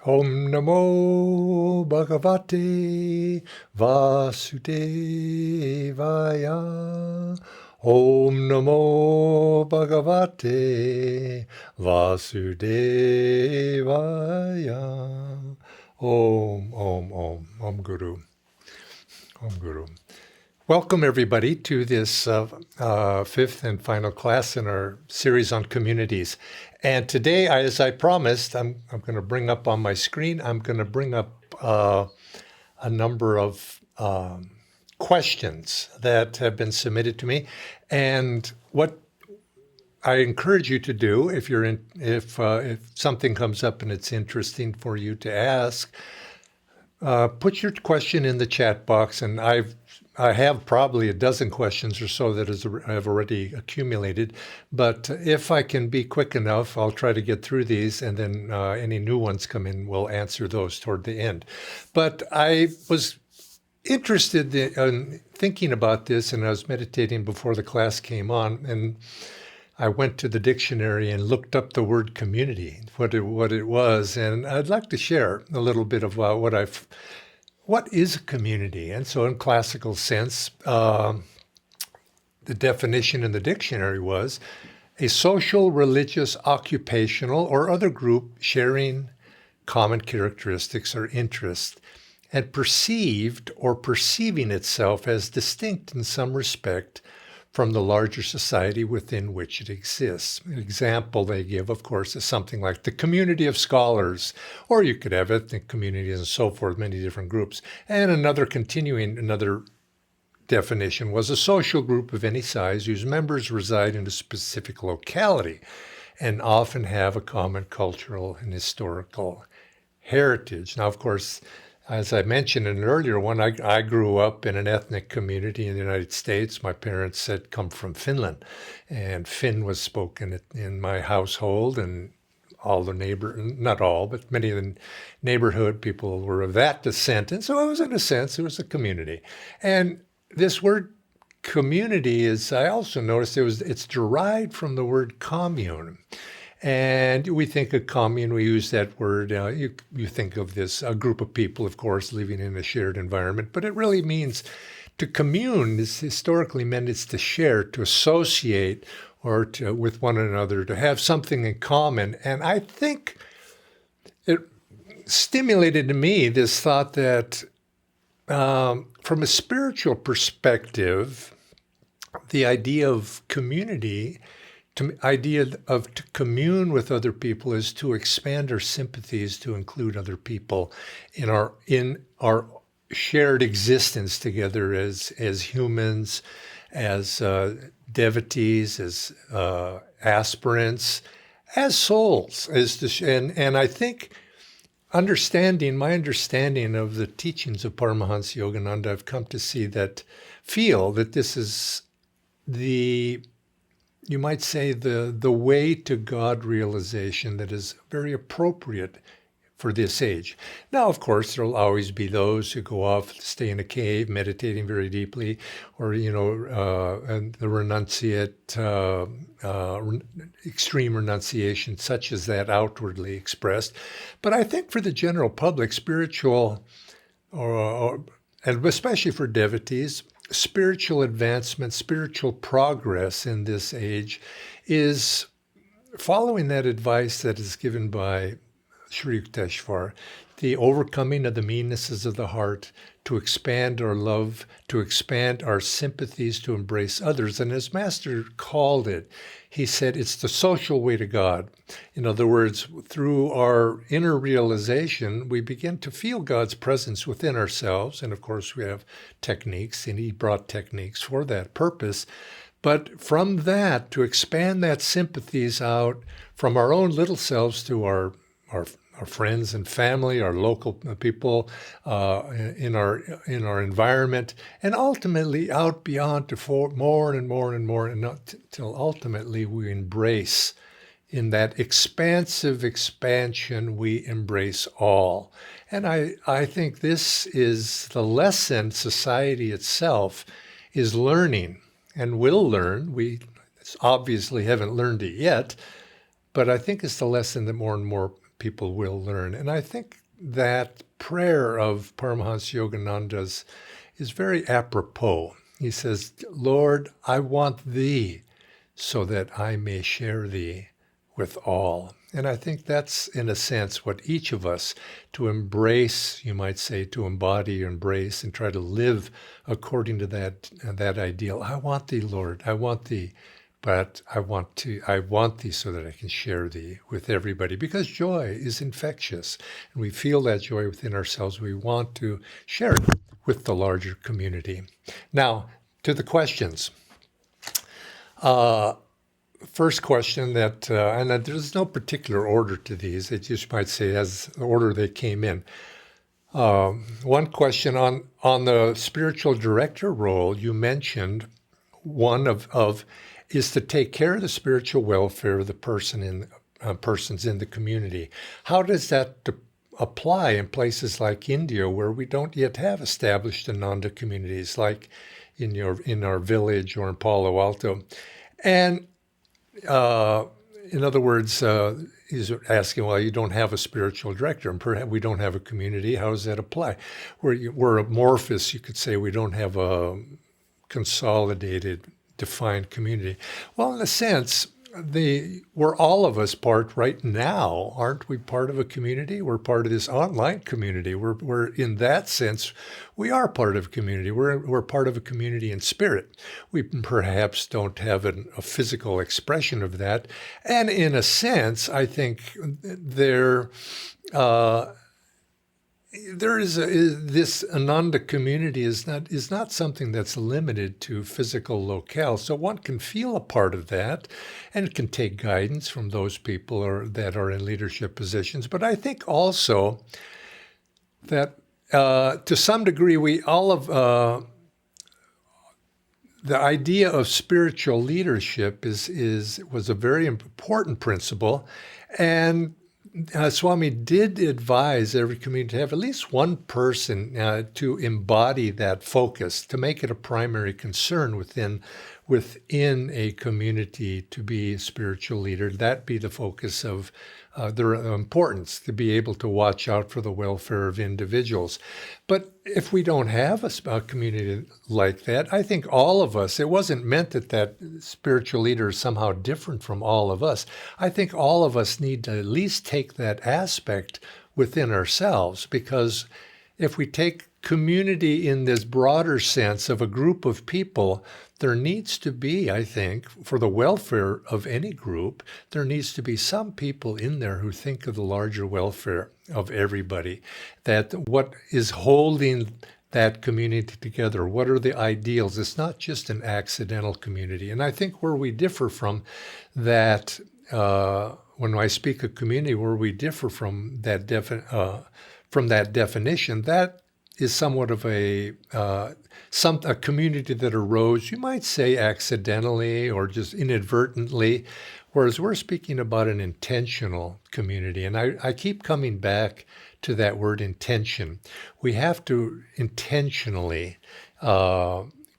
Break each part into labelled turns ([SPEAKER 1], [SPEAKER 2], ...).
[SPEAKER 1] Om Namo Bhagavate Vasudevaya. Om Namo Bhagavate Vasudevaya. Om Guru. Om Guru. Welcome, everybody, to this fifth and final class in our series on communities. And today, as I promised, I'm going to bring up on my screen, I'm going to bring up a number of questions that have been submitted to me. And what I encourage you to do, if something comes up and it's interesting for you to ask, put your question in the chat box, and I have probably a dozen questions or so that have already accumulated. But if I can be quick enough, I'll try to get through these, and then any new ones come in, we'll answer those toward the end. But I was interested in thinking about this, and I was meditating before the class came on, and I went to the dictionary and looked up the word community, what it was, and I'd like to share a little bit of what is a community. And so in classical sense, the definition in the dictionary was a social, religious, occupational, or other group sharing common characteristics or interests, and perceived or perceiving itself as distinct in some respect from the larger society within which it exists. An example they give, of course, is something like the community of scholars, or you could have ethnic communities and so forth, many different groups. And another definition was a social group of any size whose members reside in a specific locality and often have a common cultural and historical heritage. Now, of course, as I mentioned in an earlier one, I grew up in an ethnic community in the United States. My parents had come from Finland, and Finn was spoken in my household, and not all, but many of the neighborhood people were of that descent. And so it was, in a sense, it was a community. And this word community I also noticed it's derived from the word commune. And we think of commune, we use that word, you think of a group of people, of course, living in a shared environment, but it really means to commune. This historically meant it's to share, to associate, or with one another, to have something in common. And I think it stimulated in me this thought that from a spiritual perspective, the idea of community, to commune with other people, is to expand our sympathies to include other people in our shared existence together as humans, as devotees, as aspirants, as souls. And I think my understanding of the teachings of Paramhansa Yogananda, I've come to feel that this is you might say the way to God realization that is very appropriate for this age. Now, of course, there will always be those who go off, stay in a cave, meditating very deeply, or, and the renunciate, extreme renunciation, such as that outwardly expressed. But I think for the general public, spiritual, and especially for devotees, spiritual advancement, spiritual progress in this age is following that advice that is given by Sri Yukteswar, the overcoming of the meannesses of the heart, to expand our love, to expand our sympathies, to embrace others. And as Master called it, he said it's the social way to God. In other words, through our inner realization, we begin to feel God's presence within ourselves. And of course, we have techniques, and he brought techniques for that purpose. But from that, to expand that sympathies out from our own little selves to our friends and family, our local people, in our environment, and ultimately out beyond to more and more and more, and until ultimately we embrace. In that expansive expansion, we embrace all. And I think this is the lesson society itself is learning and will learn. We obviously haven't learned it yet, but I think it's the lesson that more and more people will learn. And I think that prayer of Paramhansa Yogananda's is very apropos. He says, Lord, I want thee so that I may share thee with all. And I think that's, in a sense, what each of us, to embrace, you might say, to embody, embrace, and try to live according to that ideal. I want thee, Lord, I want thee, but I want thee so that I can share thee with everybody, because joy is infectious, and we feel that joy within ourselves. We want to share it with the larger community. Now, to the questions. First question and there's no particular order to these. It just might say as the order they came in. One question on the spiritual director role, you mentioned one of is to take care of the spiritual welfare of the persons in the community. How does that apply in places like India, where we don't yet have established Ananda communities, like in our village or in Palo Alto? And in other words, he's asking, well, you don't have a spiritual director, and perhaps we don't have a community. How does that apply? We're amorphous, you could say. We don't have a consolidated, defined community. Well, in a sense, we're all of us part right now. Aren't we part of a community? We're part of this online community. We're in that sense, we are part of a community. We're part of a community in spirit. We perhaps don't have a physical expression of that. And in a sense, I think there is this Ananda community is not something that's limited to physical locale. So one can feel a part of that and can take guidance from those people that are in leadership positions. But I think also that to some degree, the idea of spiritual leadership was a very important principle, and Swami did advise every community to have at least one person to embody that focus, to make it a primary concern within a community to be a spiritual leader. That be the focus of their importance, to be able to watch out for the welfare of individuals. But if we don't have a community like that, I think all of us, it wasn't meant that spiritual leader is somehow different from all of us. I think all of us need to at least take that aspect within ourselves, because if we take community in this broader sense of a group of people, there needs to be, I think, for the welfare of any group, there needs to be some people in there who think of the larger welfare of everybody, that what is holding that community together, what are the ideals? It's not just an accidental community. And I think where we differ from that, when I speak of community, where we differ from that definition, that is somewhat of a community that arose, you might say, accidentally or just inadvertently, whereas we're speaking about an intentional community. And I keep coming back to that word intention. We have to intentionally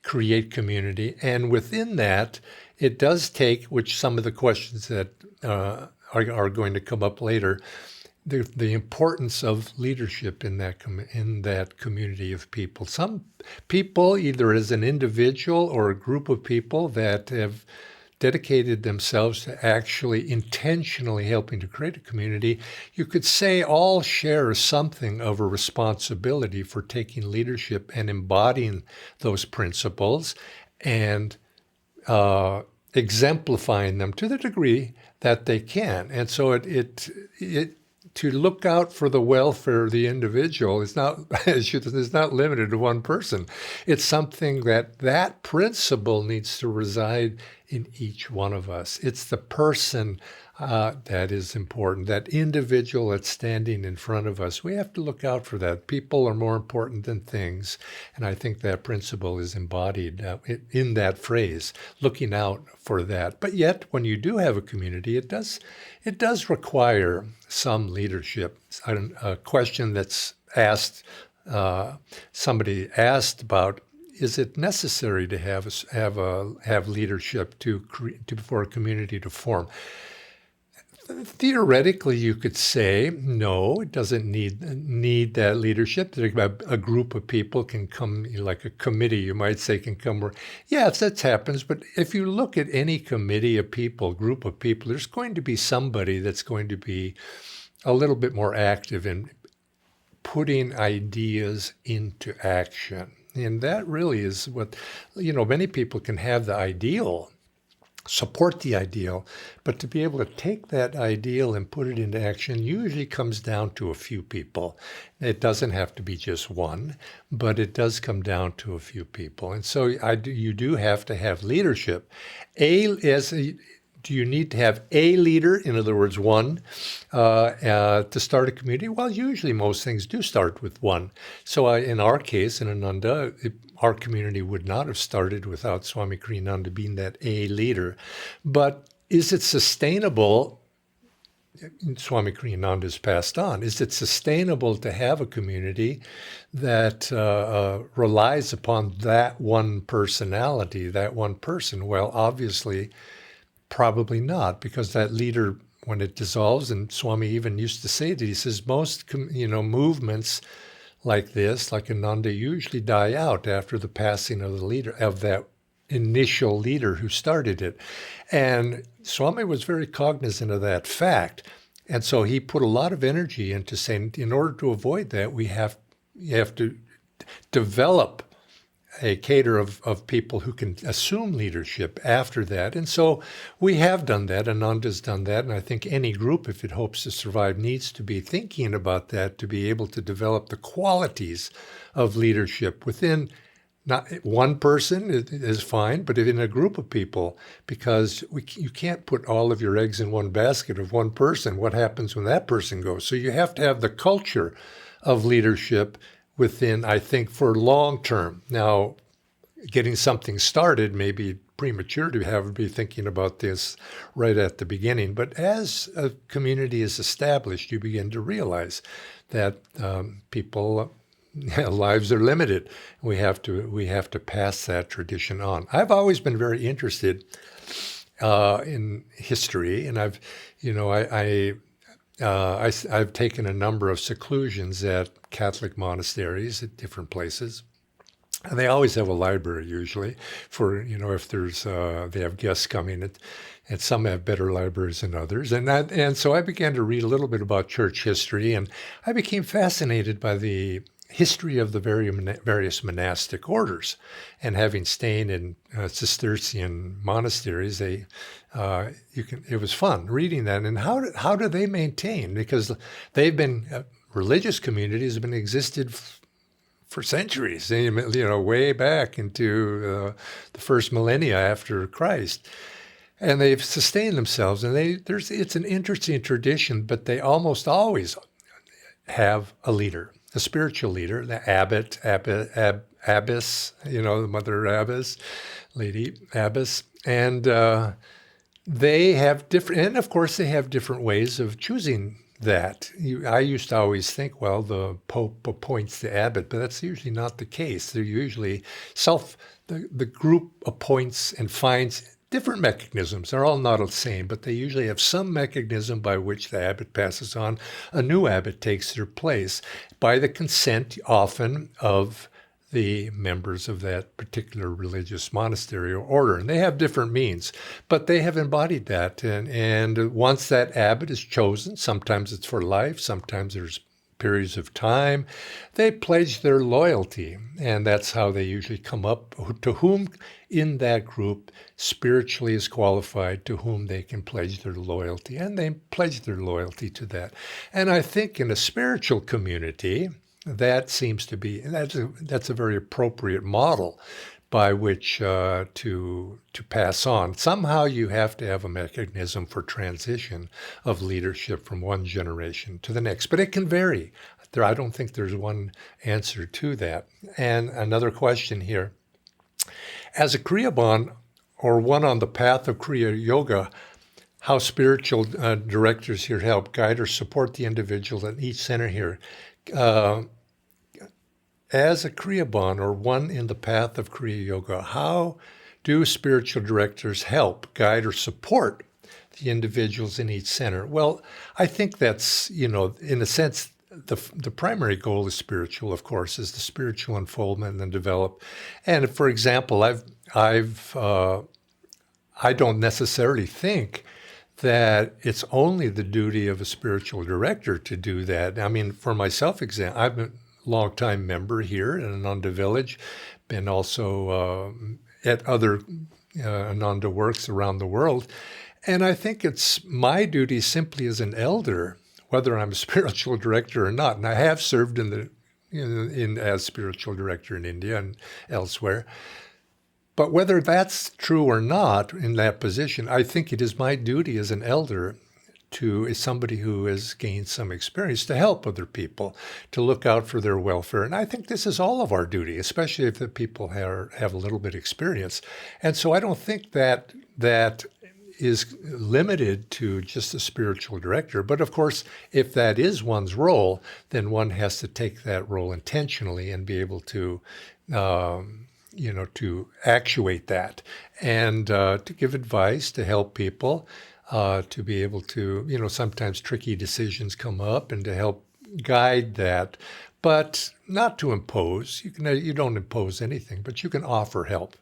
[SPEAKER 1] create community, and within that, it does take, which some of the questions that are going to come up later, the importance of leadership in that community of people. Some people, either as an individual or a group of people that have dedicated themselves to actually intentionally helping to create a community, you could say all share something of a responsibility for taking leadership and embodying those principles and exemplifying them to the degree that they can. And so it to look out for the welfare of the individual is not limited to one person. It's something that principle needs to reside in each one of us. It's the person that is important, that individual that's standing in front of us. We have to look out for that. People are more important than things. And I think that principle is embodied in that phrase, looking out for that. But yet, when you do have a community, it does require some leadership. A question that's asked, somebody asked about, is it necessary to have leadership for a community to form? Theoretically, you could say no. It doesn't need that leadership. A group of people can come, like a committee, you might say, can come. Where, yes, that happens. But if you look at any committee of people, group of people, there's going to be somebody that's going to be a little bit more active in putting ideas into action. And that really is what, many people can have the ideal, support the ideal, but to be able to take that ideal and put it into action usually comes down to a few people. It doesn't have to be just one, but it does come down to a few people. And so you do have to have leadership. Do you need to have a leader, in other words, one, to start a community? Well, usually most things do start with one. So in our case, in Ananda, our community would not have started without Swami Kriyananda being that a leader. But is it sustainable? Swami Kriyananda has passed on. Is it sustainable to have a community that relies upon that one personality, that one person? Well, obviously, probably not, because that leader, when it dissolves, and Swami even used to say that, he says most movements like this, like Ananda, usually die out after the passing of the leader, of that initial leader who started it. And Swami was very cognizant of that fact. And so he put a lot of energy into saying, in order to avoid that, you have to develop a cadre of people who can assume leadership after that. And so we have done that. Ananda's done that. And I think any group, if it hopes to survive, needs to be thinking about that, to be able to develop the qualities of leadership within. Not one person is fine, but in a group of people, because you can't put all of your eggs in one basket of one person. What happens when that person goes? So you have to have the culture of leadership within, I think, for long term. Now, getting something started may be premature to be thinking about this right at the beginning. But as a community is established, you begin to realize that people. Lives are limited. We have to pass that tradition on. I've always been very interested in history, and I've taken a number of seclusions at Catholic monasteries at different places. And they always have a library usually for, if there's, they have guests coming, and some have better libraries than others. And so I began to read a little bit about church history, and I became fascinated by the history of the various monastic orders. And having stayed in Cistercian monasteries, it was fun reading that. And how do they maintain? Because they've been, religious communities have been existed for centuries, way back into the first millennia after Christ. And they've sustained themselves. And it's an interesting tradition, but they almost always have a leader, a spiritual leader, the abbess, the mother abbess, lady abbess. And they have and of course they have different ways of choosing that. I used to always think, well, the Pope appoints the abbot, but that's usually not the case. They're usually the group appoints and finds different mechanisms. They're all not the same, but they usually have some mechanism by which the abbot passes on. A new abbot takes their place by the consent, often, of the members of that particular religious monastery or order. And they have different means, but they have embodied that. And once that abbot is chosen, sometimes it's for life, sometimes there's periods of time, they pledge their loyalty. And that's how they usually come up, to whom in that group spiritually is qualified, to whom they can pledge their loyalty. And they pledge their loyalty to that. And I think in a spiritual community, that seems to be, that's a very appropriate model by which to pass on. Somehow you have to have a mechanism for transition of leadership from one generation to the next, but it can vary. I don't think there's one answer to that. And another question here. As a Kriyaban, or one on the path of Kriya Yoga, how spiritual directors here help guide or support the individual in each center here. As a Kriyaban, or one in the path of Kriya Yoga, how do spiritual directors help, guide, or support the individuals in each center? Well, I think that's, in a sense, the primary goal is spiritual, of course, is the spiritual unfoldment and develop. And for example, I don't necessarily think that it's only the duty of a spiritual director to do that. I mean, for myself, I'm a longtime member here in Ananda Village, been also at other Ananda works around the world. And I think it's my duty simply as an elder, whether I'm a spiritual director or not. And I have served as spiritual director in India and elsewhere. But whether that's true or not in that position, I think it is my duty as an elder as somebody who has gained some experience to help other people, to look out for their welfare. And I think this is all of our duty, especially if the people have a little bit of experience. And so I don't think that is limited to just a spiritual director. But of course, if that is one's role, then one has to take that role intentionally and be able to to actuate that and to give advice, to help people, to be able to, sometimes tricky decisions come up and to help guide that, but not to impose. You don't impose anything, but you can offer help.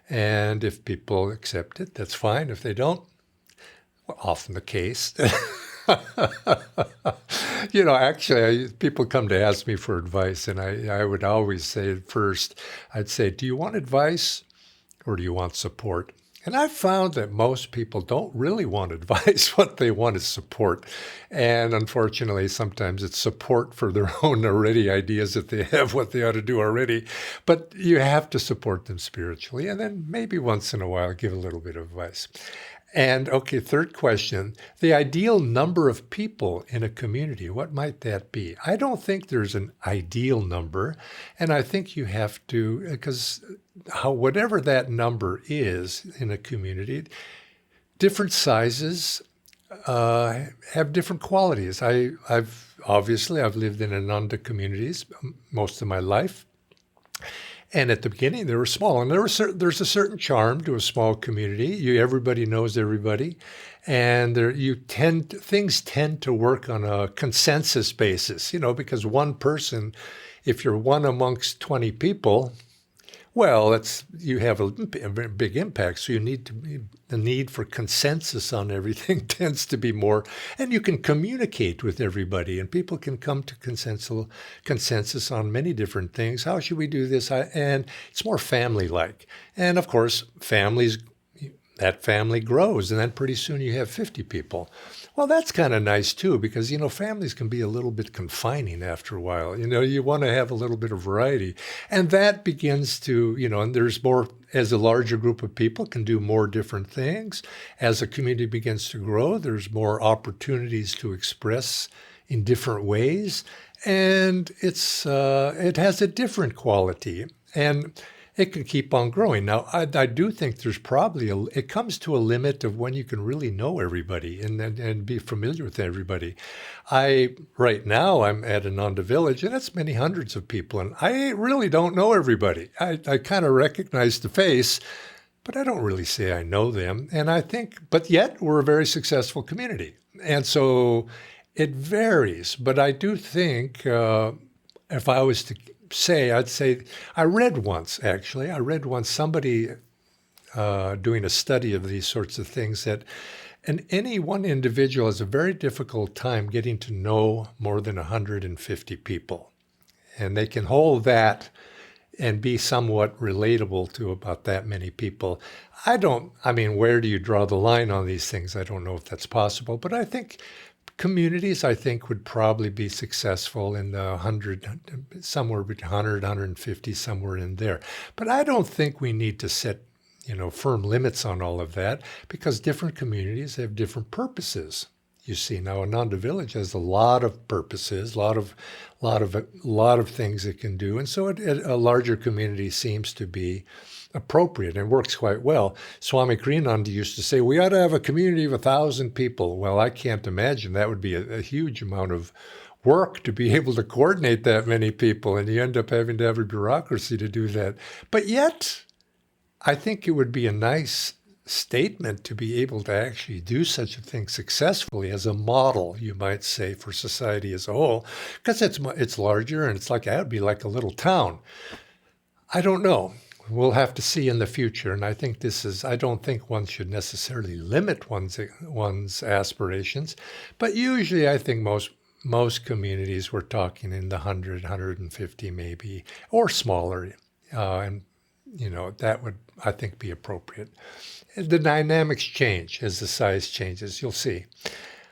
[SPEAKER 1] And if people accept it, that's fine. If they don't, well, often the case. Actually, people come to ask me for advice, and I would always say first, I'd say, do you want advice or do you want support? And I've found that most people don't really want advice. What they want is support. And unfortunately, sometimes it's support for their own already ideas that they have what they ought to do already. But you have to support them spiritually, and then maybe once in a while give a little bit of advice. And okay, third question, the ideal number of people in a community, what might that be? I don't think there's an ideal number. And I think you have to, because whatever that number is in a community, different sizes have different qualities. I've lived in Ananda communities most of my life. And at the beginning, they were small, and there's a certain charm to a small community. Everybody knows everybody, and things tend to work on a consensus basis. Because one person, if you're one amongst 20 people, well, you have a big impact. So the need for consensus on everything tends to be more, and you can communicate with everybody, and people can come to consensus on many different things. How should we do this? And it's more family-like. And of course, that family grows, and then pretty soon you have 50 people. Well, that's kind of nice too, because, families can be a little bit confining after a while. You want to have a little bit of variety. And that begins to, and there's more, as a larger group of people can do more different things. As a community begins to grow, there's more opportunities to express in different ways. And it has a different quality. And it can keep on growing. Now, I do think there's probably it comes to a limit of when you can really know everybody and be familiar with everybody. Right now, I'm at Ananda Village, and it's many hundreds of people, and I really don't know everybody. I kind of recognize the face, but I don't really say I know them. And but yet we're a very successful community. And so it varies, but I do think if I was to I'd say, I read once somebody doing a study of these sorts of things that any one individual has a very difficult time getting to know more than 150 people. And they can hold that and be somewhat relatable to about that many people. Where do you draw the line on these things? I don't know if that's possible, but I think communities, would probably be successful in the 100, somewhere between 100, 150, somewhere in there. But I don't think we need to set, firm limits on all of that, because different communities have different purposes. You see, now Ananda Village has a lot of purposes, a lot of things it can do, and so a larger community seems to be appropriate and works quite well. Swami Kriyananda used to say, we ought to have a community of 1,000 people. Well, I can't imagine. That would be a huge amount of work to be able to coordinate that many people, and you end up having to have a bureaucracy to do that. But yet, I think it would be a nice statement to be able to actually do such a thing successfully as a model, you might say, for society as a whole, because it's larger and it's like, that would be like a little town. I don't know. We'll have to see in the future. And I think I don't think one should necessarily limit one's aspirations, but usually I think most communities, we're talking in the 100, 150 maybe, or smaller. And, that would, I think, be appropriate. The dynamics change as the size changes. You'll see.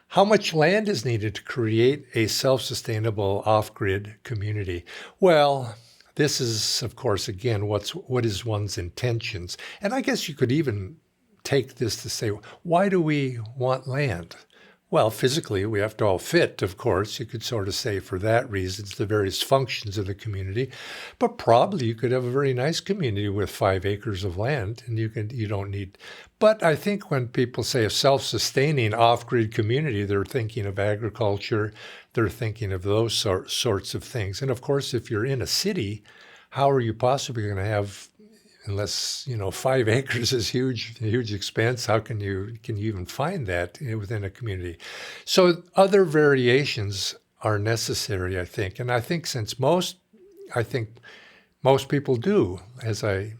[SPEAKER 1] How much land is needed to create a self-sustainable off-grid community? Well, this is, of course, again, what is one's intentions? And I guess you could even take this to say, why do we want land? Well, physically, we have to all fit, of course. You could sort of say for that reason, it's the various functions of the community. But probably you could have a very nice community with 5 acres of land, and you don't need. But I think when people say a self-sustaining off-grid community, they're thinking of agriculture, they're thinking of those sorts of things. And of course, if you're in a city, how are you possibly going to have, unless 5 acres is huge expense? How can you even find that within a community? So other variations are necessary, I think, and I think most people do, as I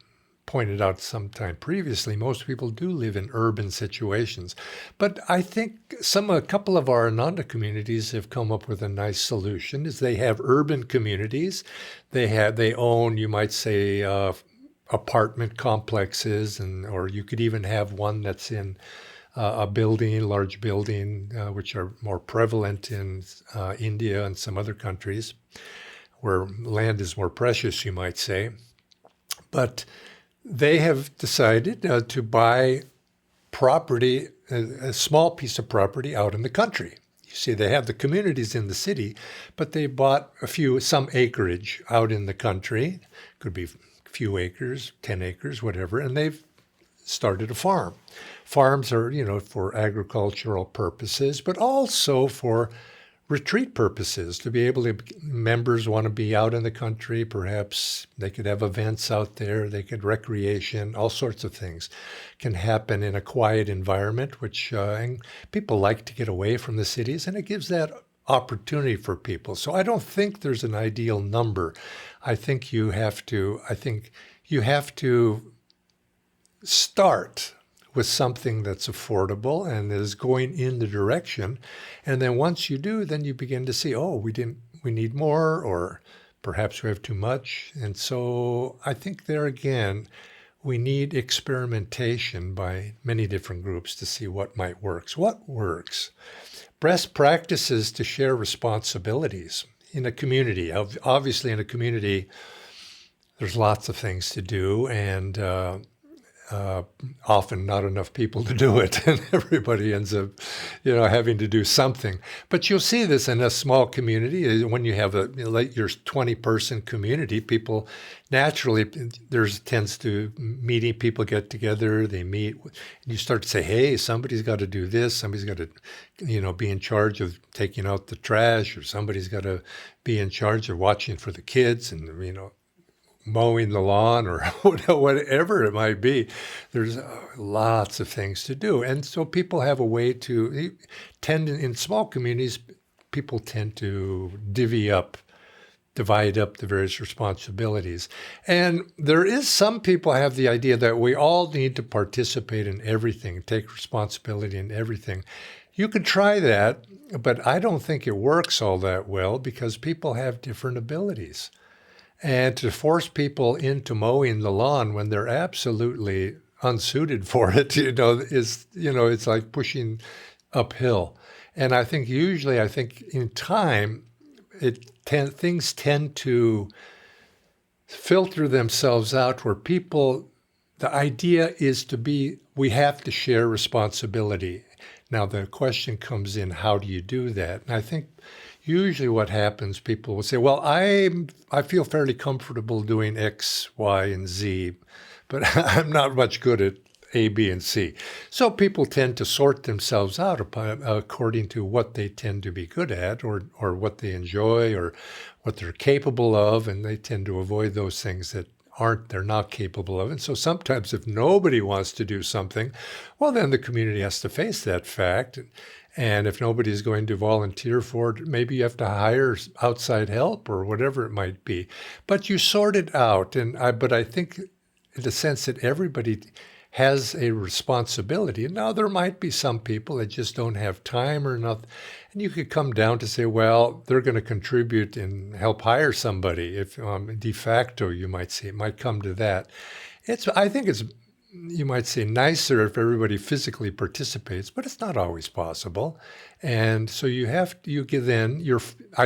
[SPEAKER 1] pointed out sometime previously, most people do live in urban situations. But I think a couple of our Ananda communities have come up with a nice solution. Is they have urban communities, they own, you might say, apartment complexes, or you could even have one that's in a large building, which are more prevalent in India and some other countries where land is more precious, you might say. But they have decided to buy property, a small piece of property out in the country. You see, they have the communities in the city, but they bought some acreage out in the country. Could be few acres, 10 acres, whatever, and they've started a farm. Farms are, for agricultural purposes, but also for retreat purposes, to be able to, members want to be out in the country, perhaps they could have events out there, they could recreation, all sorts of things can happen in a quiet environment, which and people like to get away from the cities, and it gives that opportunity for people. So I don't think there's an ideal number. I think you have to start with something that's affordable and is going in the direction. And then once you do, then you begin to see, we need more, or perhaps we have too much. And so I think there again, we need experimentation by many different groups to see what works. What works? Best practices to share responsibilities in a community. Obviously, in a community, there's lots of things to do, and often not enough people to do it, and everybody ends up, having to do something. But you'll see this in a small community. When you have your 20-person community, people naturally, meeting people get together, they meet, and you start to say, hey, somebody's got to do this, somebody's got to, be in charge of taking out the trash, or somebody's got to be in charge of watching for the kids, and, mowing the lawn, or whatever it might be. There's lots of things to do. And so people have a way to in small communities, people tend to divide up the various responsibilities. And some people have the idea that we all need to participate in everything, take responsibility in everything. You could try that, but I don't think it works all that well, because people have different abilities. And to force people into mowing the lawn when they're absolutely unsuited for it, it's like pushing uphill. And I think in time, things tend to filter themselves out, where the idea is we have to share responsibility. Now the question comes in, how do you do that? And I think usually what happens, people will say, well, I feel fairly comfortable doing X, Y, and Z, but I'm not much good at A, B, and C. So people tend to sort themselves out according to what they tend to be good at, or what they enjoy, or what they're capable of, and they tend to avoid those things that they're not capable of. And so sometimes if nobody wants to do something, well, then the community has to face that fact. And if nobody's going to volunteer for it, maybe you have to hire outside help or whatever it might be. But you sort it out. But I think in the sense that everybody has a responsibility. Now, there might be some people that just don't have time or enough. And you could come down to say, well, they're going to contribute and help hire somebody. If de facto, you might say, it might come to that. I think it's, you might say, nicer if everybody physically participates, but it's not always possible. And so I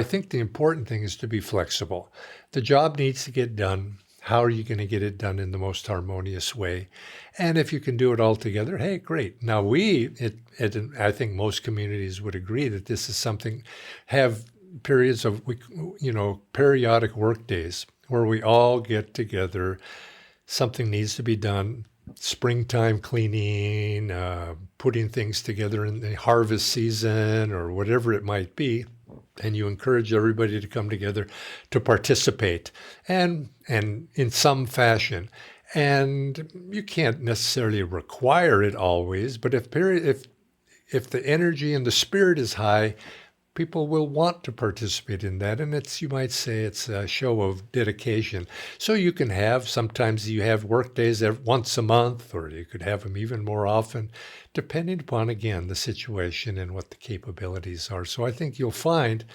[SPEAKER 1] think the important thing is to be flexible. The job needs to get done. How are you going to get it done in the most harmonious way? And if you can do it all together, hey, great. Now I think most communities would agree that this is something, have periods of, periodic work days where we all get together. Something needs to be done. Springtime cleaning, putting things together in the harvest season or whatever it might be. And you encourage everybody to come together to participate and in some fashion. And you can't necessarily require it always, but if the energy and the spirit is high, people will want to participate in that. And you might say it's a show of dedication. So sometimes you have work days once a month, or you could have them even more often, depending upon, again, the situation and what the capabilities are. So I think you'll find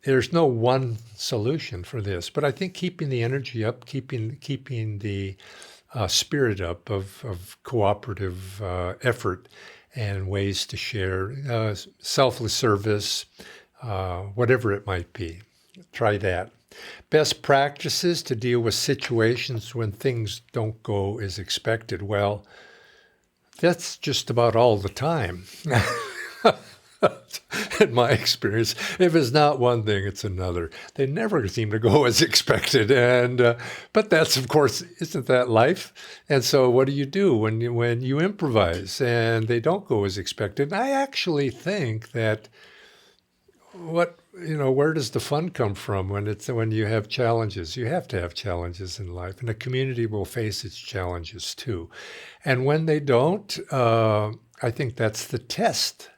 [SPEAKER 1] there's no one solution for this, but I think keeping the energy up, keeping the spirit up of cooperative effort and ways to share, selfless service, whatever it might be. Try that. Best practices to deal with situations when things don't go as expected. Well, that's just about all the time. In my experience, if it's not one thing, it's another. They never seem to go as expected, but that's, of course, isn't that life? And so, what do you do when you improvise and they don't go as expected? And I actually think that where does the fun come from when you have challenges? You have to have challenges in life, and the community will face its challenges too. And when they don't, I think that's the test.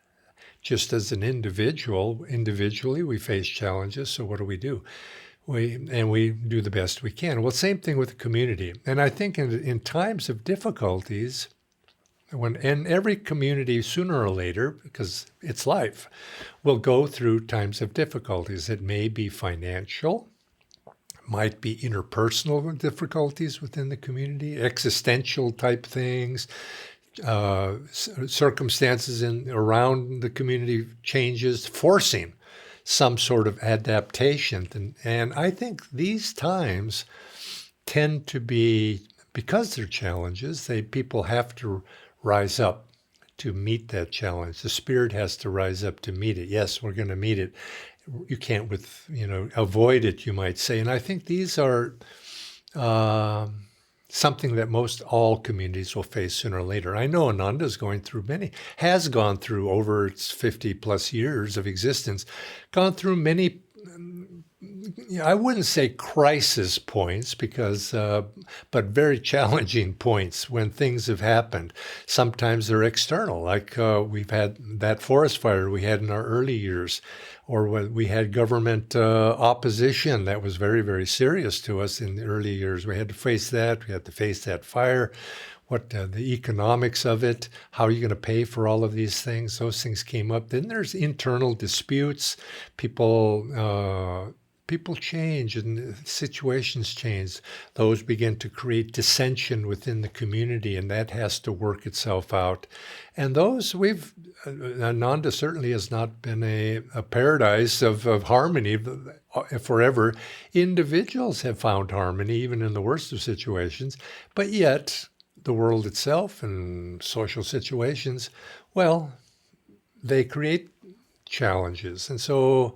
[SPEAKER 1] Just as an individually, we face challenges. So what do? We do the best we can. Well, same thing with the community. And I think in times of difficulties, and every community sooner or later, because it's life, will go through times of difficulties. It may be financial, might be interpersonal difficulties within the community, existential type things, circumstances around the community changes, forcing some sort of adaptation. And I think these times tend to be, because they're challenges, people have to rise up to meet that challenge. The spirit has to rise up to meet it. Yes, we're going to meet it. You can't avoid it, you might say. And I think these are something that all communities will face sooner or later. I know Ananda has gone through over its 50 plus years of existence, gone through many, I wouldn't say crisis points but very challenging points when things have happened. Sometimes they're external, like we've had that forest fire we had in our early years, or when we had government opposition that was very, very serious to us in the early years. We had to face that. We had to face that fire. What the economics of it, how are you going to pay for all of these things? Those things came up. Then there's internal disputes. People change and situations change. Those begin to create dissension within the community, and that has to work itself out. And Ananda certainly has not been a paradise of harmony forever. Individuals have found harmony even in the worst of situations, but yet the world itself and social situations, well, they create challenges. And so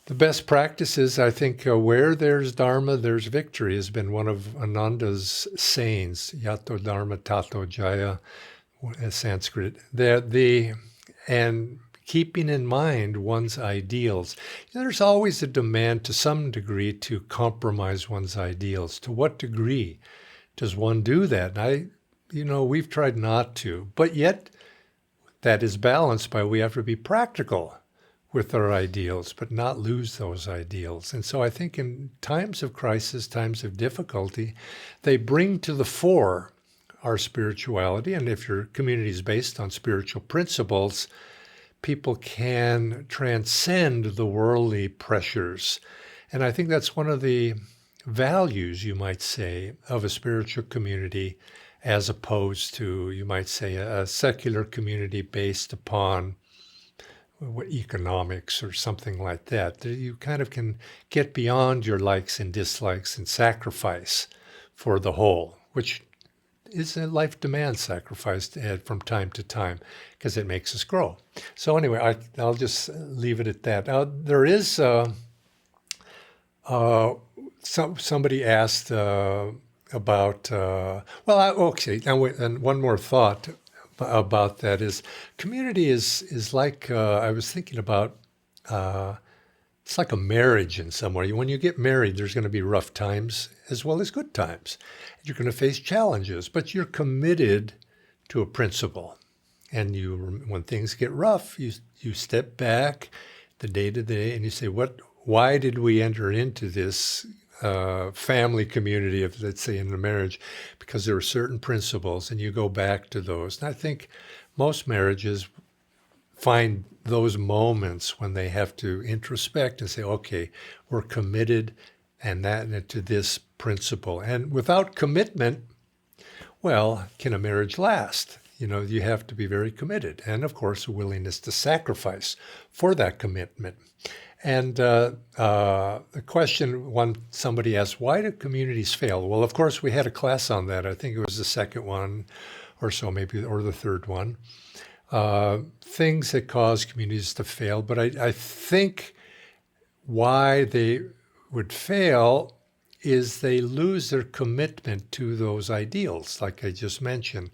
[SPEAKER 1] the best practices, I think, where there's Dharma, there's victory, has been one of Ananda's sayings, Yato Dharma Tato Jaya, Sanskrit. And keeping in mind one's ideals. There's always a demand to some degree to compromise one's ideals. To what degree does one do that? We've tried not to, but yet that is balanced by we have to be practical with our ideals, but not lose those ideals. And so I think in times of crisis, times of difficulty, they bring to the fore our spirituality. And if your community is based on spiritual principles, people can transcend the worldly pressures. And I think that's one of the values, you might say, of a spiritual community, as opposed to, you might say, a secular community based upon economics or something like that. You kind of can get beyond your likes and dislikes and sacrifice for the whole, which is a life demand sacrifice from time to time because it makes us grow. So anyway, I'll just leave it at that. There is somebody asked about, okay, and one more thought about that is community is like, I was thinking about, it's like a marriage in some way. When you get married, there's going to be rough times as well as good times. You're going to face challenges, but you're committed to a principle. And when things get rough, you step back the day to day and you say, why did we enter into this family community of, let's say, in a marriage? Because there are certain principles and you go back to those. And I think most marriages find those moments when they have to introspect and say, okay, we're committed to this principle. And without commitment, well, can a marriage last? You have to be very committed. And of course, a willingness to sacrifice for that commitment. And the question somebody asked, why do communities fail? Well, of course, we had a class on that. I think it was the second one or so, maybe, or the third one. Things that cause communities to fail. But I think why they would fail is they lose their commitment to those ideals, like I just mentioned.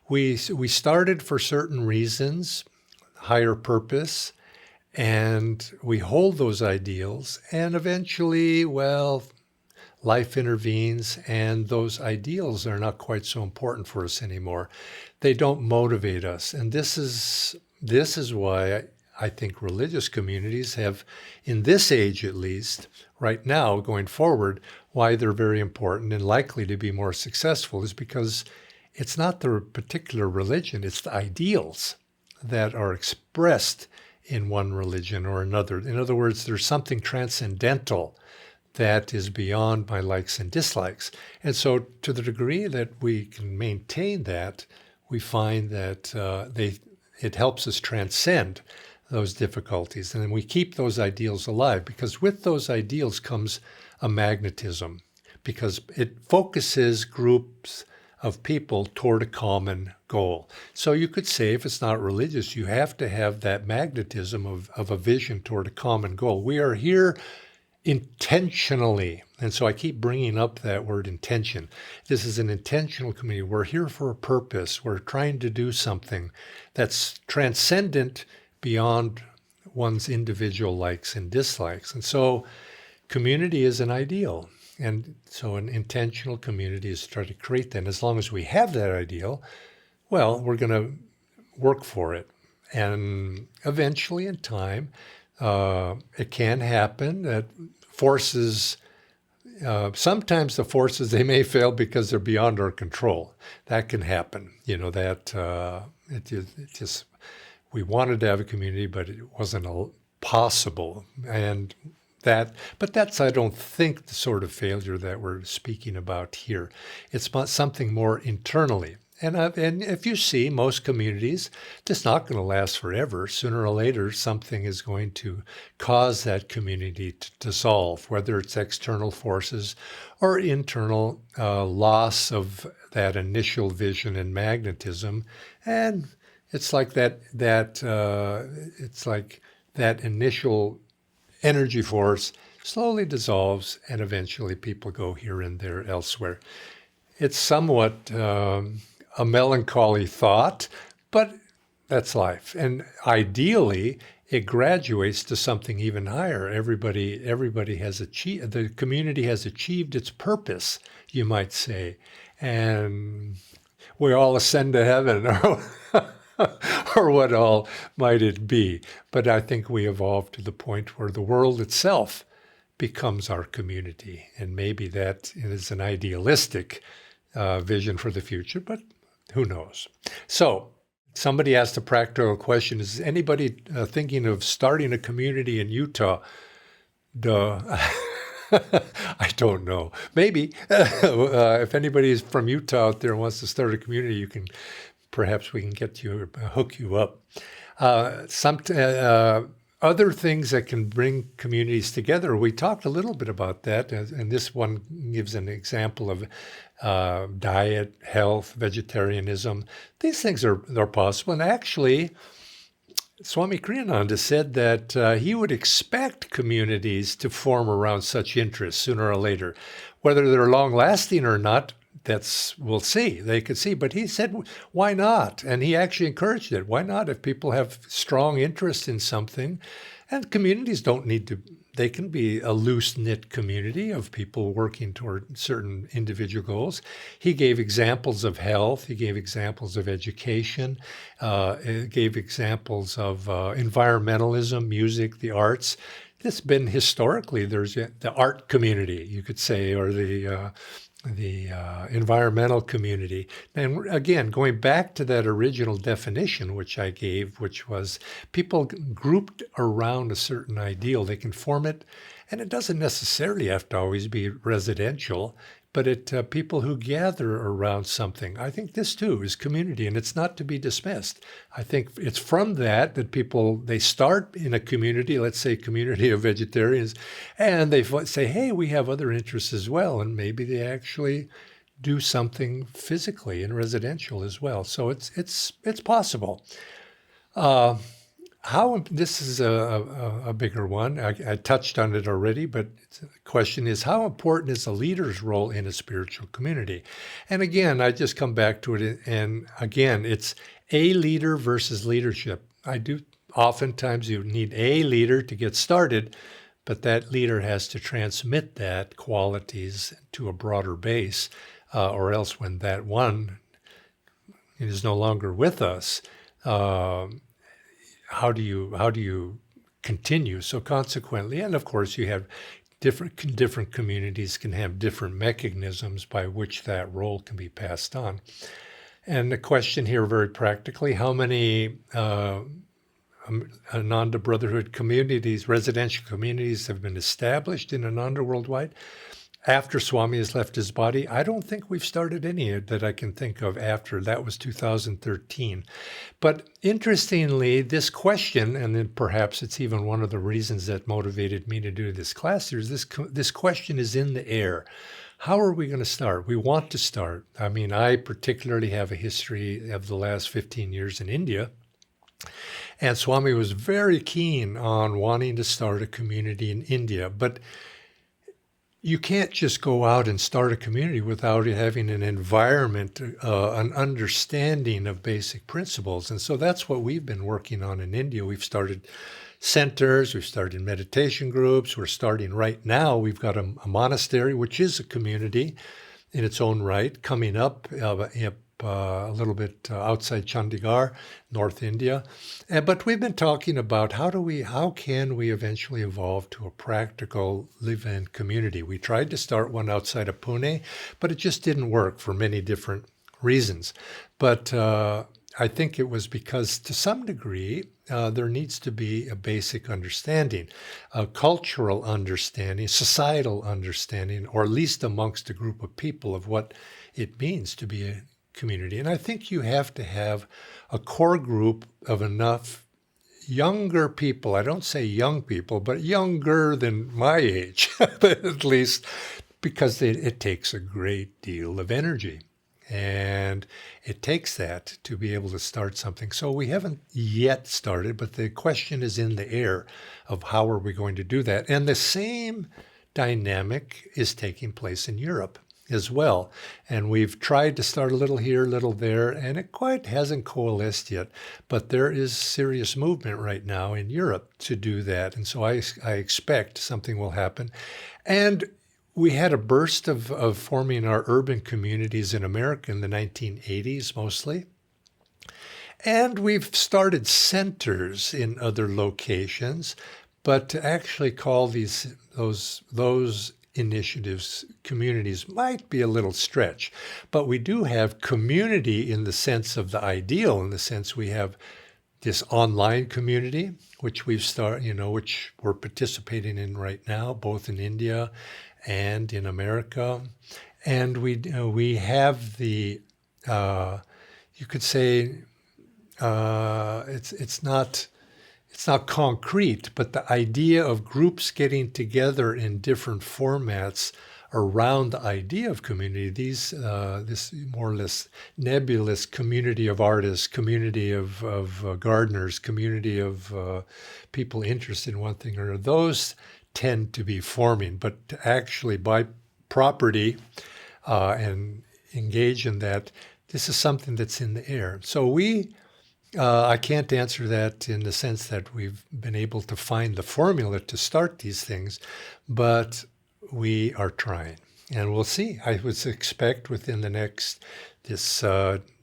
[SPEAKER 1] We started for certain reasons, higher purpose, and we hold those ideals, and eventually, well, life intervenes, and those ideals are not quite so important for us anymore. They don't motivate us, and this is why I think religious communities have, in this age at least, right now, going forward, why they're very important and likely to be more successful is because it's not the particular religion, it's the ideals that are expressed in one religion or another. In other words, there's something transcendental that is beyond my likes and dislikes. And so to the degree that we can maintain that, we find that it helps us transcend those difficulties. And then we keep those ideals alive, because with those ideals comes a magnetism, because it focuses groups of people toward a common goal. So you could say, if it's not religious, you have to have that magnetism of a vision toward a common goal. We are here intentionally. And so I keep bringing up that word intention. This is an intentional community. We're here for a purpose. We're trying to do something that's transcendent beyond one's individual likes and dislikes. And so community is an ideal. And so an intentional community is to try to create that. And as long as we have that ideal, well, we're going to work for it. And eventually in time, it can happen that forces, sometimes the forces, they may fail because they're beyond our control. That can happen. We wanted to have a community, but it wasn't possible. But that's, I don't think, the sort of failure that we're speaking about here. It's something more internally. And if you see most communities, it's not going to last forever. Sooner or later, something is going to cause that community to dissolve, whether it's external forces or internal loss of that initial vision and magnetism. And it's like that initial energy force slowly dissolves, and eventually people go here and there elsewhere. It's somewhat a melancholy thought, but That's life. And ideally, it graduates to something even higher. Everybody has achieved, the community has achieved its purpose, you might say. And we all ascend to heaven, or what all might it be. But I think we evolve to the point where the world itself becomes our community. And maybe that is an idealistic vision for the future, but who knows? So somebody asked a practical question. Is anybody thinking of starting a community in Utah? Duh. I don't know. Maybe. If anybody is from Utah out there and wants to start a community, perhaps we can hook you up. Other things that can bring communities together. We talked a little bit about that, and this one gives an example of diet, health, vegetarianism. These things are possible. And actually, Swami Kriyananda said that he would expect communities to form around such interests sooner or later. Whether they're long-lasting or not, we'll see. They could see. But he said, why not? And he actually encouraged it. Why not? If people have strong interest in something, and communities don't need to, they can be a loose-knit community of people working toward certain individual goals. He gave examples of health. He gave examples of education. He gave examples of environmentalism, music, the arts. It's been historically, there's the art community, you could say, or the environmental community. And again, going back to that original definition which I gave, which was people grouped around a certain ideal. They can form it, and it doesn't necessarily have to always be residential, but people who gather around something. I think this too is community, and it's not to be dismissed. I think it's from that they start in a community, let's say community of vegetarians, and they say, hey, we have other interests as well, and maybe they actually do something physically and residential as well. So it's possible. This is a bigger one. I touched on it already, but the question is, how important is a leader's role in a spiritual community? And again, I just come back to it, and again, it's a leader versus leadership. Oftentimes you need a leader to get started, but that leader has to transmit that qualities to a broader base, or else when that one is no longer with us, how do you continue? So consequently, and of course you have different communities can have different mechanisms by which that role can be passed on. And the question here very practically, how many Ananda Brotherhood communities, residential communities have been established in Ananda worldwide after Swami has left his body? I don't think we've started any that I can think of after. That was 2013. But interestingly, this question, and then perhaps it's even one of the reasons that motivated me to do this class, this question is in the air. How are we going to start? We want to start. I mean, I particularly have a history of the last 15 years in India. And Swami was very keen on wanting to start a community in India. But you can't just go out and start a community without having an environment, an understanding of basic principles. And so that's what we've been working on in India. We've started centers, we've started meditation groups. We're starting right now. We've got a monastery, which is a community in its own right, coming up a little bit outside Chandigarh, North India. But we've been talking about how can we eventually evolve to a practical live-in community. We tried to start one outside of Pune, but it just didn't work for many different reasons. But I think it was because to some degree, there needs to be a basic understanding, a cultural understanding, societal understanding, or at least amongst a group of people of what it means to be a community. And I think you have to have a core group of enough younger people. I don't say young people, but younger than my age, at least, because it takes a great deal of energy. And it takes that to be able to start something. So we haven't yet started, but the question is in the air of how are we going to do that? And the same dynamic is taking place in Europe. as well. And we've tried to start a little here, a little there, and it quite hasn't coalesced yet. But there is serious movement right now in Europe to do that. And so I expect something will happen. And we had a burst of forming our urban communities in America in the 1980s mostly. And we've started centers in other locations, but to actually call those initiatives communities might be a little stretch. But we do have community in the sense of the ideal, in the sense we have this online community, which which we're participating in right now, both in India and in America. And we have the, you could say, it's not concrete, but the idea of groups getting together in different formats around the idea of community, this more or less nebulous community of artists, community of gardeners, community of people interested in one thing or another, those tend to be forming. But to actually buy property and engage in that, this is something that's in the air. So I can't answer that in the sense that we've been able to find the formula to start these things, but we are trying. And we'll see. I would expect within this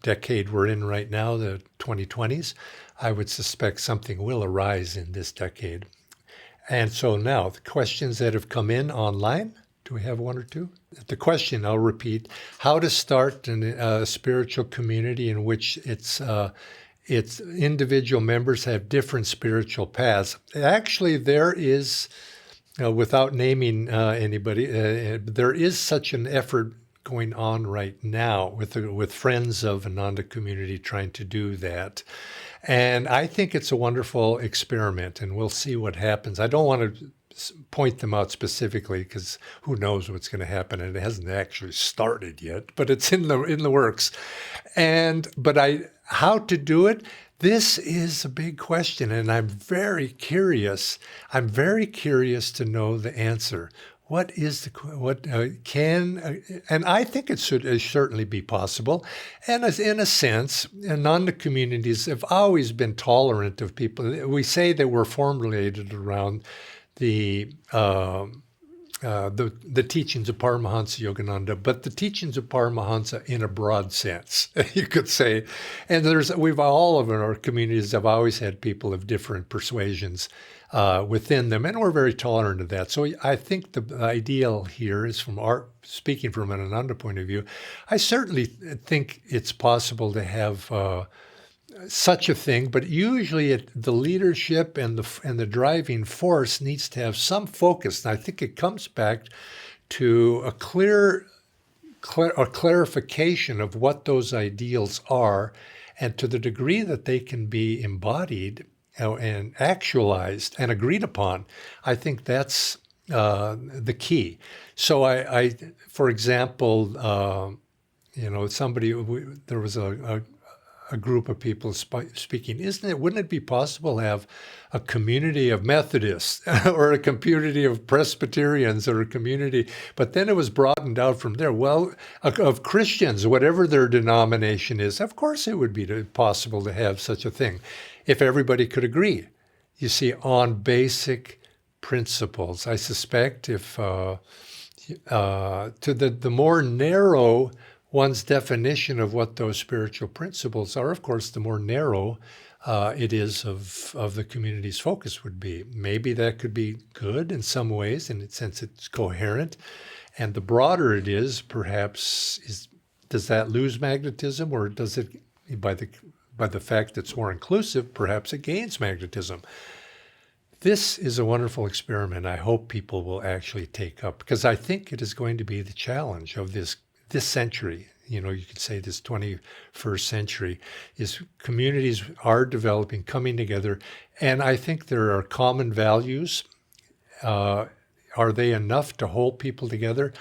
[SPEAKER 1] decade we're in right now, the 2020s, I would suspect something will arise in this decade. And so now, the questions that have come in online, do we have one or two? The question, I'll repeat, how to start a spiritual community in which its individual members have different spiritual paths. Actually, there is, without naming anybody, there is such an effort going on right now with friends of Ananda community trying to do that. And I think it's a wonderful experiment, and we'll see what happens. I don't want to point them out specifically because who knows what's going to happen, and it hasn't actually started yet, but it's in the works. How to do it? This is a big question, and I'm very curious. I'm very curious to know the answer. What is and I think it should certainly be possible. And as in a sense, Ananda communities have always been tolerant of people. We say that we're formulated around the teachings of Paramhansa Yogananda, but the teachings of Paramhansa in a broad sense, you could say. And all of our communities have always had people of different persuasions within them, and we're very tolerant of that. So I think the ideal here is speaking from an Ananda point of view, I certainly think it's possible to have such a thing, but usually the leadership and the driving force needs to have some focus. And I think it comes back to a clarification of what those ideals are, and to the degree that they can be embodied and actualized and agreed upon. I think that's the key. So I for example, there was a group of people speaking, wouldn't it be possible to have a community of Methodists or a community of Presbyterians or a community, but then it was broadened out from there. Well, of Christians, whatever their denomination is, of course it would be possible to have such a thing if everybody could agree, you see, on basic principles. I suspect if to the more narrow one's definition of what those spiritual principles are, of course, the more narrow it is of the community's focus would be. Maybe that could be good in some ways, in the sense it's coherent. And the broader it is, perhaps, does that lose magnetism, or does it, by the fact that it's more inclusive, perhaps it gains magnetism? This is a wonderful experiment. I hope people will actually take up, because I think it is going to be the challenge of this century, you could say this 21st century, is communities are developing, coming together, and I think there are common values. Are they enough to hold people together?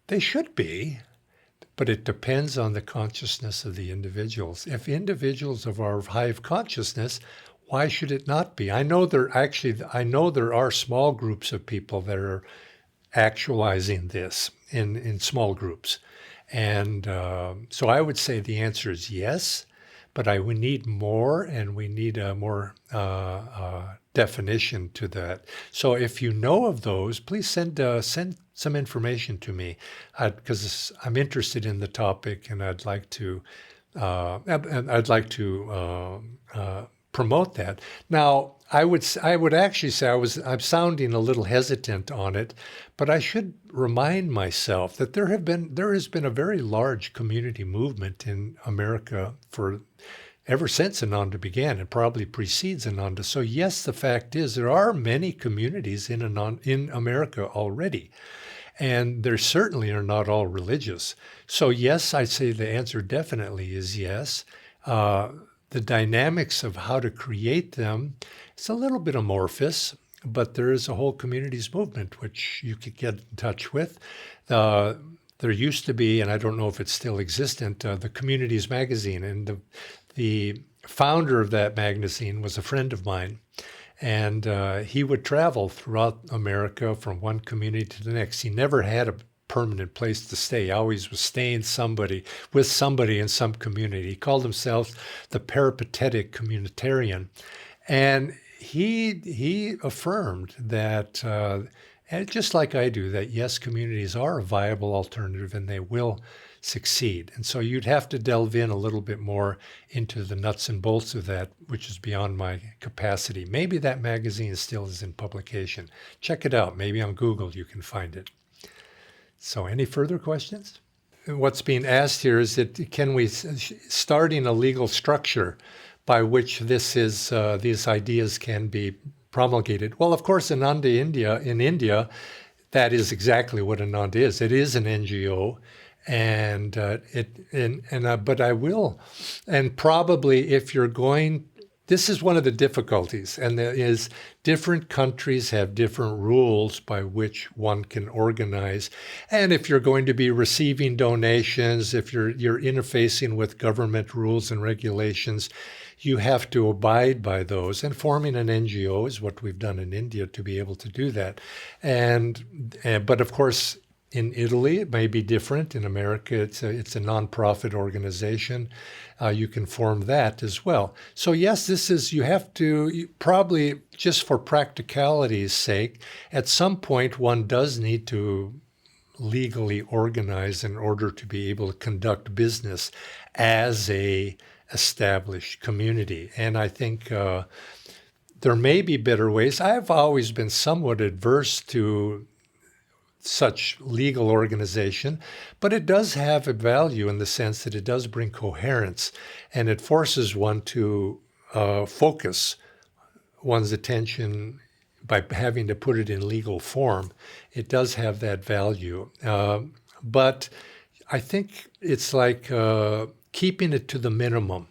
[SPEAKER 1] They should be, but it depends on the consciousness of the individuals. If individuals of our high consciousness, why should it not be? I know there are small groups of people that are actualizing this in small groups. And so I would say the answer is yes, but we need more, and we need a more definition to that. So if you know of those, please send some information to me, because I'm interested in the topic, and I'd like to promote that. Now, I would actually say I'm sounding a little hesitant on it, but I should remind myself that there has been a very large community movement in America ever since Ananda began. It probably precedes Ananda. So yes, the fact is there are many communities in America already, and they certainly are not all religious. So yes, I'd say the answer definitely is yes. The dynamics of how to create them, it's a little bit amorphous, but there is a whole communities movement which you could get in touch with. There used to be, and I don't know if it's still existent, the Communities magazine, and the founder of that magazine was a friend of mine, and he would travel throughout America from one community to the next. He never had a permanent place to stay. He always was staying with somebody in some community. He called himself the peripatetic communitarian. And he affirmed that, and just like I do, that yes, communities are a viable alternative and they will succeed. And so you'd have to delve in a little bit more into the nuts and bolts of that, which is beyond my capacity. Maybe that magazine still is in publication. Check it out. Maybe on Google you can find it. So any further questions? What's being asked here is that can we starting a legal structure by which these ideas can be promulgated? Well, of course, in India, that is exactly what Ananda is. It is an NGO, but I will, and probably if you're going. This is one of the difficulties, and that is different countries have different rules by which one can organize. And if you're going to be receiving donations, if you're interfacing with government rules and regulations, you have to abide by those. And forming an NGO is what we've done in India to be able to do that. But of course, in Italy, it may be different. In America, it's a nonprofit organization. You can form that as well. So yes, you have to probably, just for practicality's sake, at some point one does need to legally organize in order to be able to conduct business as a established community. And I think there may be better ways. I've always been somewhat adverse to such legal organization, but it does have a value in the sense that it does bring coherence, and it forces one to focus one's attention by having to put it in legal form. It does have that value. But I think it's like keeping it to the minimum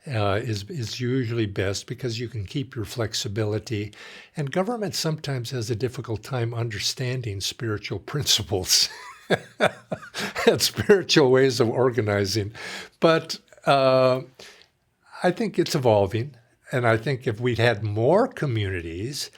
[SPEAKER 1] is usually best, because you can keep your flexibility. And government sometimes has a difficult time understanding spiritual principles and spiritual ways of organizing. But I think it's evolving. And I think if we'd had more communities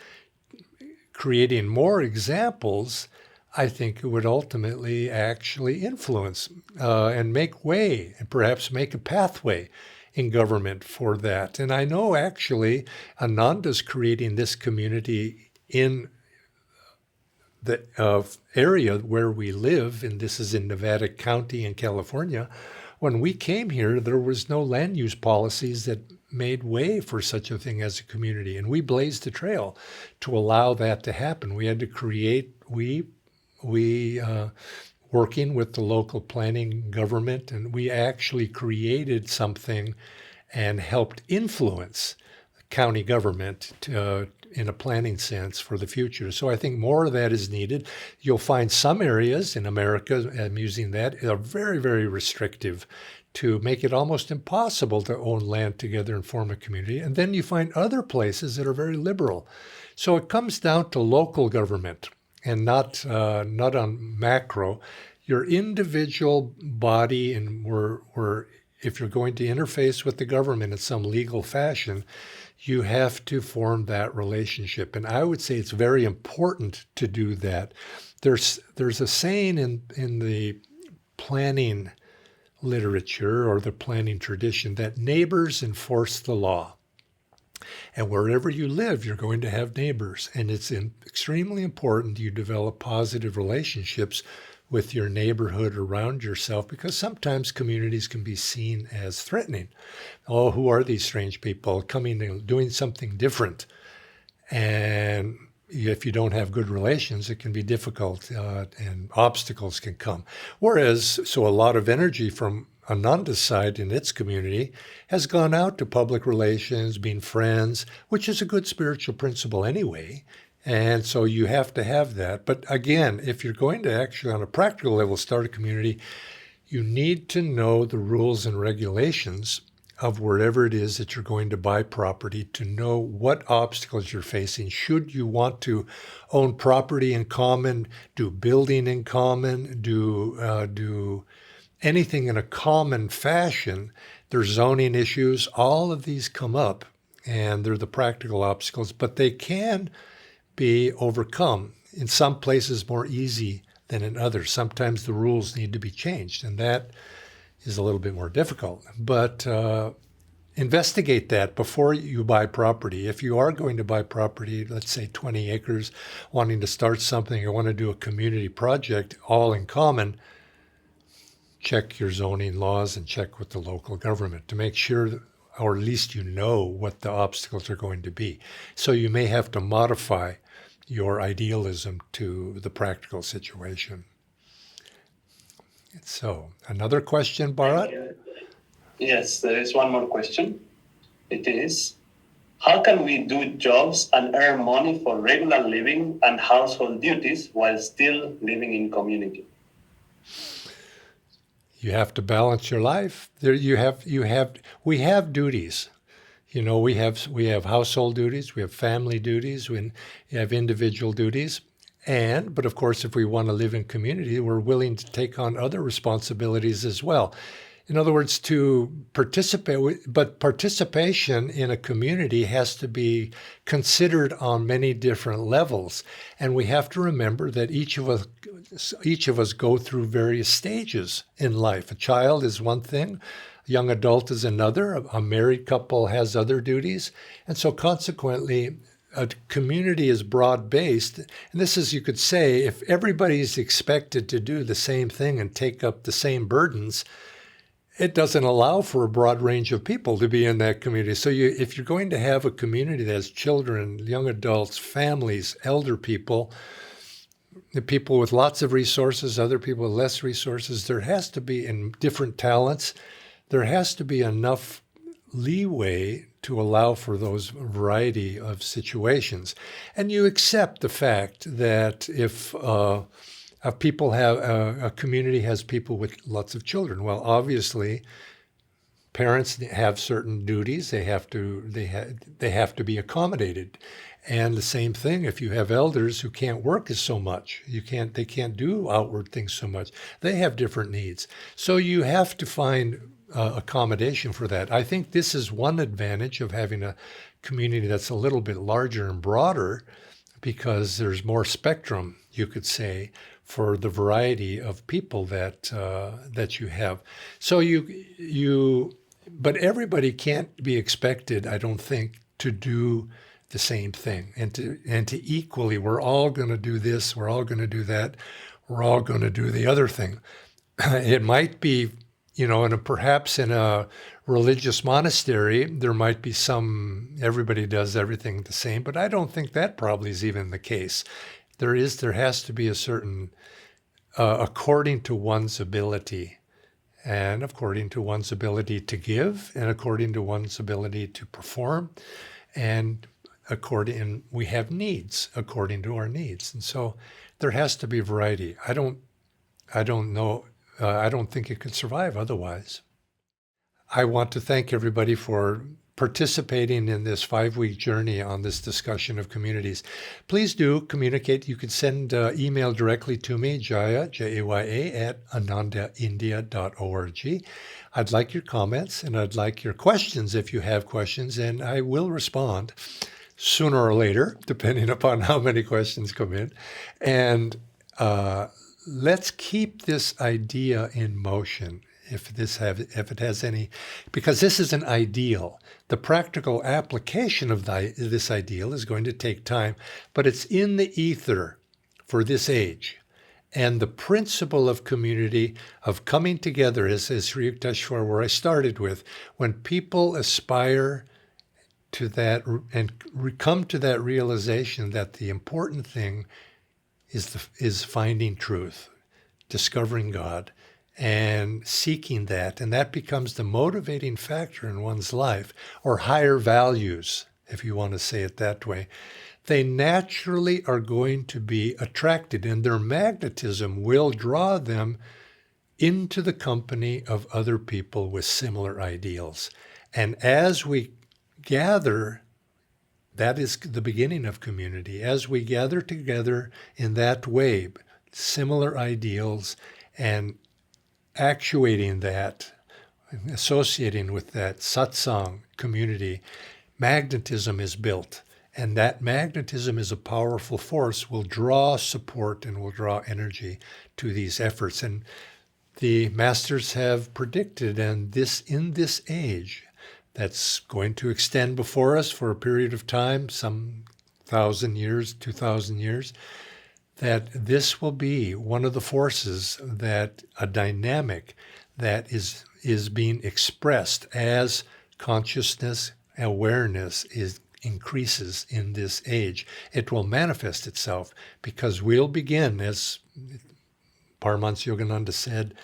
[SPEAKER 1] creating more examples, I think it would ultimately actually influence and make way, and perhaps make a pathway in government for that. And I know actually Ananda's creating this community in the area where we live, and this is in Nevada County in California. When we came here, there was no land use policies that made way for such a thing as a community. And we blazed a trail to allow that to happen. We had to create, working with the local planning government, and we actually created something and helped influence county government in a planning sense for the future. So I think more of that is needed. You'll find some areas in America, I'm using that, are very, very restrictive to make it almost impossible to own land together and form a community. And then you find other places that are very liberal. So it comes down to local government, and not on macro. Your individual body, and if you're going to interface with the government in some legal fashion, you have to form that relationship. And I would say it's very important to do that. There's a saying in the planning literature or the planning tradition that neighbors enforce the law. And wherever you live, you're going to have neighbors. And it's extremely important you develop positive relationships with your neighborhood around yourself, because sometimes communities can be seen as threatening. Oh, who are these strange people coming and doing something different? And if you don't have good relations, it can be difficult and obstacles can come. Whereas, so a lot of energy from Ananda's side in its community has gone out to public relations, being friends, which is a good spiritual principle anyway. And so you have to have that. But again, if you're going to actually on a practical level start a community, you need to know the rules and regulations of wherever it is that you're going to buy property, to know what obstacles you're facing. Should you want to own property in common, do building in common, do anything in a common fashion, there's zoning issues. All of these come up, and they're the practical obstacles, but they can be overcome. In some places more easy than in others. Sometimes the rules need to be changed, and that is a little bit more difficult. But investigate that before you buy property. If you are going to buy property, let's say 20 acres, wanting to start something or want to do a community project all in common, check your zoning laws and check with the local government to make sure that, or at least you know what the obstacles are going to be. So you may have to modify your idealism to the practical situation. So, another question, Bharat?
[SPEAKER 2] Yes, there is one more question. It is, how can we do jobs and earn money for regular living and household duties while still living in community?
[SPEAKER 1] You have to balance your life. We have duties. You know, we have household duties, we have family duties, we have individual duties. But of course, if we want to live in community, we're willing to take on other responsibilities as well. In other words, to participate, but participation in a community has to be considered on many different levels. And we have to remember that each of us go through various stages in life. A child is one thing, a young adult is another, a married couple has other duties. And so consequently, a community is broad-based. And this is, you could say, if everybody's expected to do the same thing and take up the same burdens, it doesn't allow for a broad range of people to be in that community. So if you're going to have a community that has children, young adults, families, elder people, the people with lots of resources, other people with less resources, there has to be, in different talents, there has to be enough leeway to allow for those variety of situations. And you accept the fact that if a community has people with lots of children, well, obviously, parents have certain duties. They have to be accommodated. And the same thing, if you have elders who can't work so much, they can't do outward things so much. They have different needs. So you have to find accommodation for that. I think this is one advantage of having a community that's a little bit larger and broader, because there's more spectrum, you could say, for the variety of people that you have. So but everybody can't be expected, I don't think, to do the same thing and to equally, we're all going to do this, we're all going to do that, we're all going to do the other thing. It might be, perhaps in a religious monastery, there might be everybody does everything the same, but I don't think that probably is even the case. There has to be a certain, according to one's ability, and according to one's ability to give, and according to one's ability to perform, and we have needs according to our needs. And so there has to be variety. I don't know. I don't think it could survive otherwise. I want to thank everybody for participating in this 5-week journey on this discussion of communities. Please do communicate. You can send email directly to me, Jaya, Jaya, at anandaindia.org. I'd like your comments and I'd like your questions if you have questions, and I will respond sooner or later, depending upon how many questions come in. And let's keep this idea in motion. If it has any, because this is an ideal. The practical application of this ideal is going to take time, but it's in the ether for this age. And the principle of community, of coming together, is Sri Yukteswar, where I started with, when people aspire to that and come to that realization that the important thing is finding truth, discovering God, and seeking that, and that becomes the motivating factor in one's life, or higher values, if you want to say it that way, they naturally are going to be attracted, and their magnetism will draw them into the company of other people with similar ideals. And as we gather, that is the beginning of community. As we gather together in that way, similar ideals, and actuating that, associating with that satsang community, magnetism is built. And that magnetism is a powerful force, will draw support and will draw energy to these efforts. And the masters have predicted, and in this age that's going to extend before us for a period of time, some 1,000 years, 2,000 years, that this will be one of the forces, that a dynamic that is being expressed as consciousness, awareness increases in this age. It will manifest itself because we'll begin, as Paramhansa Yogananda said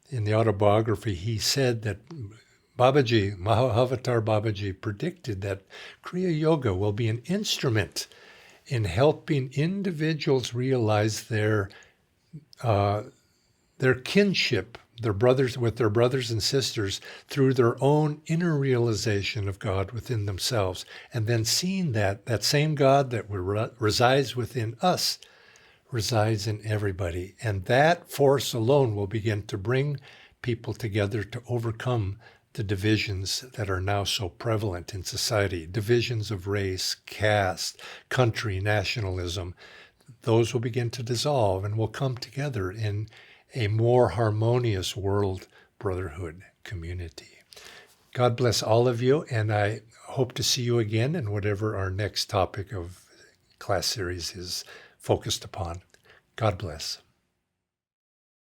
[SPEAKER 1] in the Autobiography, he said that Babaji, Mahavatar Babaji, predicted that Kriya Yoga will be an instrument in helping individuals realize their kinship, with their brothers and sisters, through their own inner realization of God within themselves, and then seeing that same God that resides within us resides in everybody. And that force alone will begin to bring people together to overcome the divisions that are now so prevalent in society, divisions of race, caste, country, nationalism. Those will begin to dissolve and will come together in a more harmonious world brotherhood community. God bless all of you, and I hope to see you again in whatever our next topic of class series is focused upon. God bless.